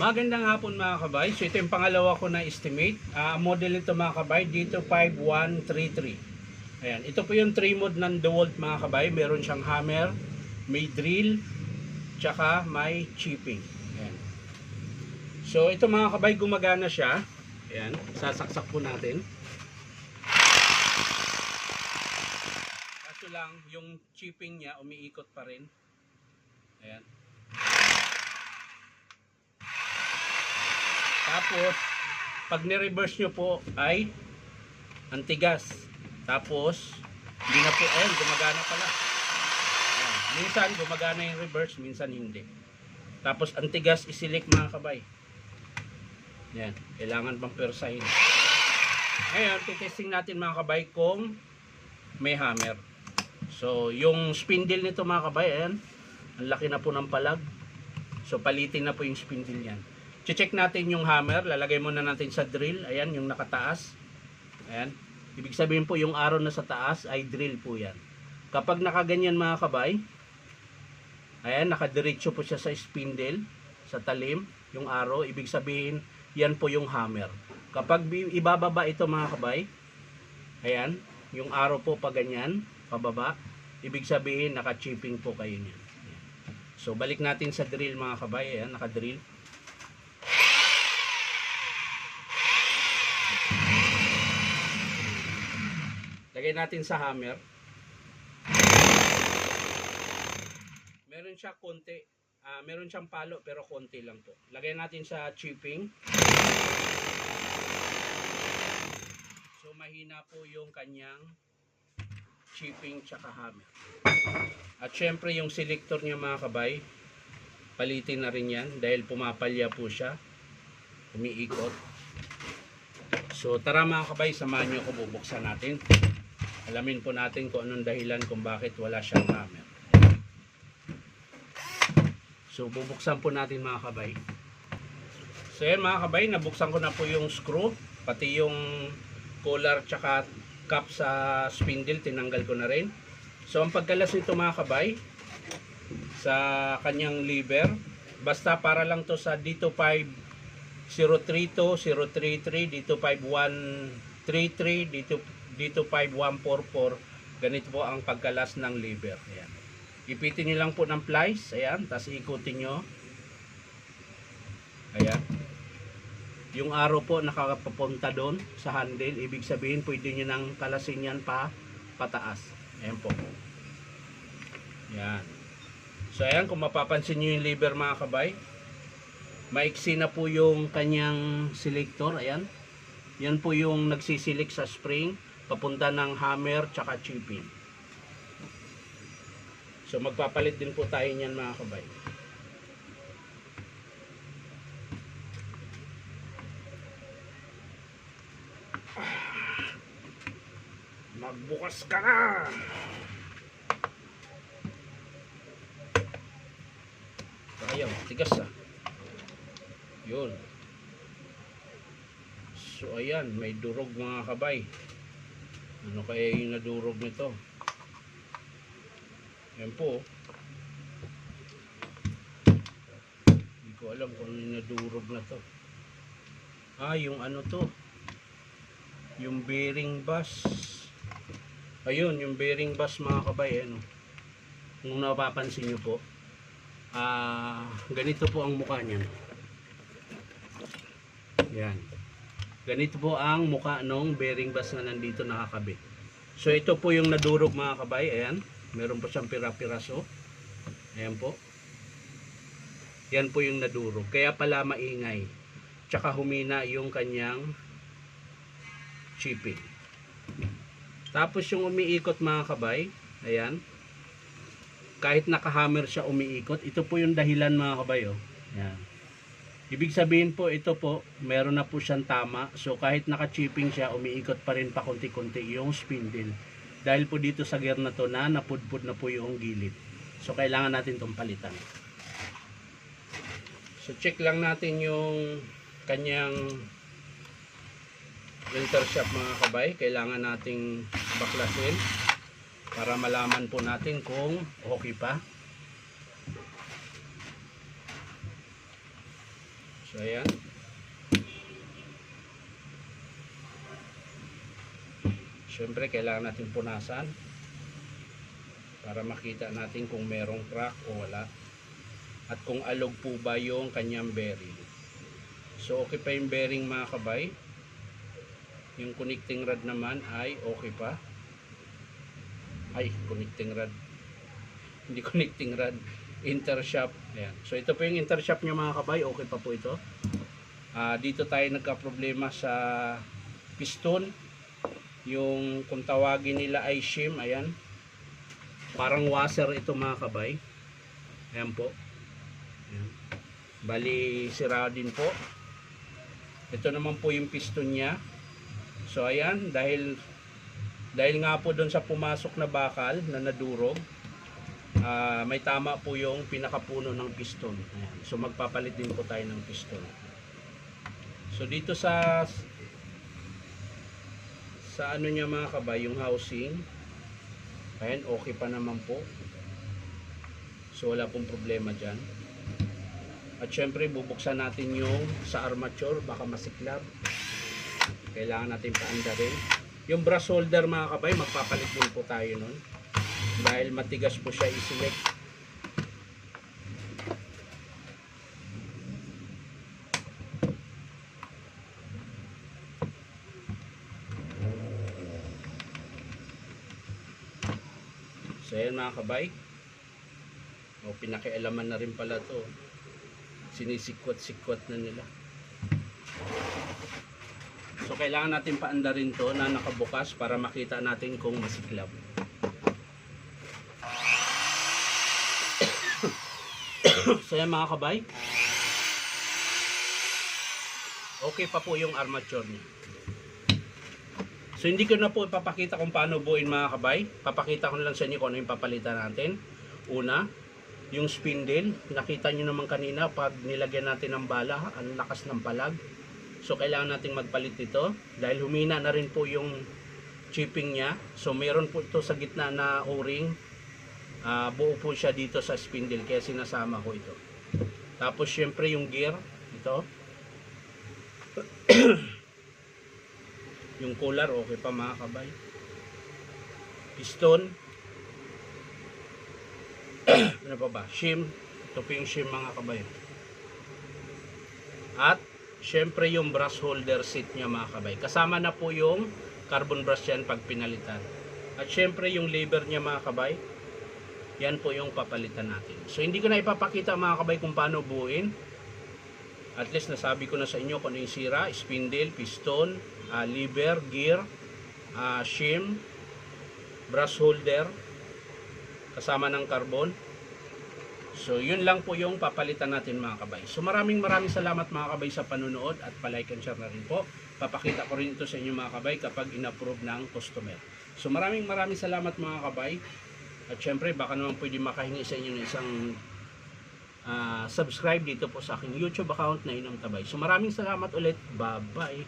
Magandang hapon mga kabay. So ito yung pangalawa ko na estimate. Model nito mga kabay, dito 5133. Ayan, ito po yung 3 mode ng DeWalt mga kabay. Meron siyang hammer, may drill, tsaka may chipping. Ayan. So ito mga kabay, gumagana siya. Ayan, sasaksak po natin. Kaso lang, yung chipping niya umiikot pa rin. Ayan. Tapos, pag ni-reverse nyo po ay antigas. Tapos, hindi na po, ayan, gumagana pala. Ayan. Minsan gumagana yung reverse, minsan hindi. Tapos, antigas isilik mga kabay. Ayan, kailangan pang persahin. Ngayon, titesting natin mga kabay kung may hammer. So, yung spindle nito mga kabay, ayan, ang laki na po ng palag. So, palitin na po yung spindle yan. Check natin yung hammer, lalagay muna natin sa drill. Ayan, yung nakataas. Ayan. Ibig sabihin po yung arrow na sa taas ay drill po yan. Kapag nakaganyan mga kabay, ayan, nakadiretso po siya sa spindle, sa talim, yung arrow. Ibig sabihin, yan po yung hammer. Kapag ibababa ito mga kabay, ayan, yung arrow po pa ganyan, pababa. Ibig sabihin, naka-chipping po kayo niyan. So, balik natin sa drill mga kabay. Ayan, nakadrill. Lagay natin sa hammer. Meron siya konti. Meron siyang palo pero konti lang po. Lagay natin sa chipping. So mahina po yung kanyang chipping tsaka hammer. At syempre yung selector niya mga kabay, palitin na rin yan dahil pumapalya po siya. Umiikot. So tara mga kabay, samahan nyo ako, bubuksan natin. Alamin po natin kung anong dahilan kung bakit wala siyang hammer. So bubuksan po natin mga kabay. So yan mga kabay, nabuksan ko na po yung screw, pati yung collar tsaka cap sa spindle, tinanggal ko na rin. So ang pagkalas nito mga kabay sa kanyang lever, basta para lang to sa dito 5032, 033, dito 5133, dito 5144. Ganito po ang pagkalas ng lever. Ayan. Ipitin nyo lang po ng plies. Ayan. Tapos ikutin nyo. Ayan. Yung arrow po nakapapunta doon sa handle. Ibig sabihin pwede nyo nang kalasin yan pataas. Ayan po. Ayan. So ayan, kung mapapansin nyo yung lever mga kabay, maiksi na po yung kanyang selector. Ayan. Yan po yung nagsisilik sa spring papunta ng hammer tsaka chipping. So magpapalit din po tayo niyan mga kabay. Magbukas ka na! Ayaw, tigas ah. Yun. So ayan, may durog mga kabay. Ano kaya yung nadurog nito? Ayan po. Hindi ko alam kung yung nadurog na to. Yung ano to? Yung bearing bus. Ayun, yung bearing bus mga kabay. Ano? Kung napapansin nyo po. Ganito po ang mukha niyan. Yan. Ganito po ang mukha ng bearing bus na nandito nakakabit. So ito po yung nadurog mga kabay. Ayan. Meron po siyang pira-piraso. Ayan po. Yan po yung nadurog. Kaya pala maingay. Tsaka humina yung kanyang chipping. Tapos yung umiikot mga kabay. Ayan. Kahit nakahammer siya umiikot. Ito po yung dahilan mga kabay. Oh. Ayan. Ibig sabihin po, ito po, meron na po siyang tama. So, kahit naka-chipping siya, umiikot pa rin pa konti-konti yung spindle. Dahil po dito sa gear na to na napudpud na po yung gilid. So, kailangan natin itong palitan. So, check lang natin yung kanyang filter shop mga kabay. Kailangan nating baklasin para malaman po natin kung okay pa. So ayan. Siyempre kailangan natin punasan para makita natin kung merong crack o wala, at kung alog po ba yung kanyang bearing. So okay pa yung bearing mga kabay. Yung connecting rod naman ay okay pa. Ay, connecting rod. Hindi connecting rod, intershaft. Ayan. So ito po yung intershaft niya mga kabay, okay pa po ito. Dito tayo nagka-problema sa piston. Yung kung tawagin nila ay shim, ayan. Parang washer ito mga kabay. Ayan po. Ayan. Bali sira din po. Ito naman po yung piston niya. So ayan, dahil nga po doon sa pumasok na bakal na nadurog, may tama po yung pinakapuno ng piston. Ayan. So magpapalit din po tayo ng piston. So dito sa ano niya mga kabay, yung housing, ayan, okay pa naman po. So wala pong problema dyan. At syempre bubuksan natin yung sa armature, baka masiklab. Kailangan natin paandarin. Yung brush holder mga kabay, magpapalit din po tayo nun, dahil matigas po siya i-select. So ayan mga kabay, pinakialaman na rin pala to, sinisikwat-sikwat na nila. So kailangan natin paandarin to na nakabukas para makita natin kung masiklab. So ayan mga kabay, okay pa po yung armature niya. So hindi ko na po ipapakita kung paano buuin mga kabay. Papakita ko na lang sa inyo kung ano yung papalitan natin. Una, yung spindle. Nakita nyo naman kanina pag nilagyan natin ng bala, ang lakas ng palag. So kailangan nating magpalit ito dahil humina na rin po yung chipping niya. So meron po ito sa gitna na o-ring. Buo po siya dito sa spindle kaya sinasama ko ito. Tapos syempre yung gear, ito. Yung collar okay pa mga kabay. Piston. Ano pa ba? Shim. Ito po yung shim mga kabay. At syempre yung brush holder seat nya mga kabay. Kasama na po yung carbon brush yan pag pinalitan. At syempre yung lever nya mga kabay. Yan po yung papalitan natin. So hindi ko na ipapakita mga kabay kung paano buuin. At least nasabi ko na sa inyo kung ano yung sira, spindle, piston, lever, gear, shim, brush holder, kasama ng carbon. So yun lang po yung papalitan natin mga kabay. So maraming salamat mga kabay sa panunood at palike and share na rin po. Papakita ko rin ito sa inyo mga kabay kapag in-approve ng customer. So maraming salamat mga kabay. At syempre baka naman pwede makahingi sa inyo ng isang subscribe dito po sa aking YouTube account na Inom Tabay. So maraming salamat ulit. Bye bye.